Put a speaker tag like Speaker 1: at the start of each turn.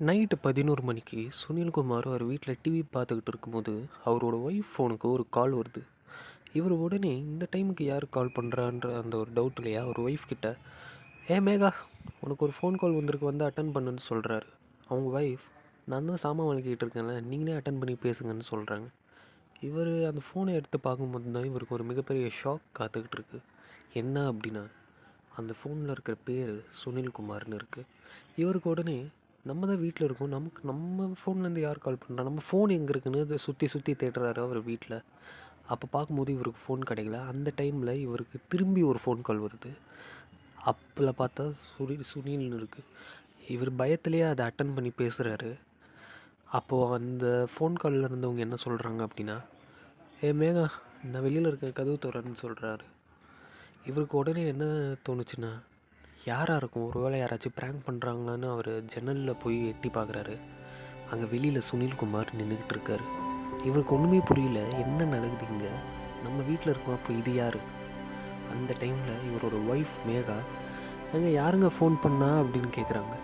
Speaker 1: Night 11 மணிக்கு சுனில்குமார் அவர் வீட்டில் TV பார்த்துக்கிட்டு இருக்கும்போது அவரோட ஒய்ஃப் ஃபோனுக்கு ஒரு கால் வருது. இவர் உடனே இந்த டைமுக்கு யார் கால் பண்ணுறான்ற அந்த ஒரு டவுட்லையா அவர் ஒய்ஃப் கிட்ட, ஏ மேகா, உனக்கு ஒரு ஃபோன் கால் வந்திருக்கு, வந்து அட்டன் பண்ணுன்னு சொல்கிறாரு. அவங்க ஒய்ஃப், நான் தான் சாமான் வளர்க்கிட்டு இருக்கேன்ல, நீங்களே அட்டன் பண்ணி பேசுங்கன்னு சொல்கிறாங்க. இவர் அந்த ஃபோனை எடுத்து பார்க்கும்போது தான் இவருக்கு ஒரு மிகப்பெரிய ஷாக் காத்துக்கிட்டு இருக்கு. என்ன அப்படின்னா, அந்த ஃபோனில் இருக்கிற பேர் சுனில்குமார்னு இருக்குது. இவருக்கு உடனே, நம்ம தான் வீட்டில் இருக்கோம், நமக்கு நம்ம ஃபோன்லேருந்து யார் கால் பண்ணுறா, நம்ம ஃபோன் எங்கே இருக்குன்னு இதை சுற்றி சுற்றி தேடுறாரு அவர் வீட்டில். அப்போ பார்க்கும்போது இவருக்கு ஃபோன் கிடைக்கல. அந்த டைமில் இவருக்கு திரும்பி ஒரு ஃபோன் கால் வருது. அப்போல பார்த்தா சுனில்னு இருக்குது. இவர் பயத்துலேயே அதை அட்டன் பண்ணி பேசுகிறாரு. அப்போது அந்த ஃபோன் காலில் இருந்தவங்க என்ன சொல்கிறாங்க அப்படின்னா, ஏ மேகா, நான் வெளியில் இருக்க, கதவு திறன்னு சொல்கிறாரு. இவருக்கு உடனே என்ன தோணுச்சுன்னா, யாராக இருக்கும், ஒருவேளை யாராச்சும் ப்ராங்க் பண்ணுறாங்களான்னு அவர் ஜன்னலில் போய் எட்டி பார்க்குறாரு. அங்கே வெளியில் சுனில்குமார் நின்றுக்கிட்டு இருக்காரு. இவருக்கு ஒன்றுமே புரியல, என்ன நடக்குது இங்கே, நம்ம வீட்டில் இருக்கோம், அப்போ இது யார்? அந்த டைமில் இவரோட ஒய்ஃப் மேகா, அங்கே யாருங்க ஃபோன் பண்ணா அப்படின்னு கேட்குறாங்க.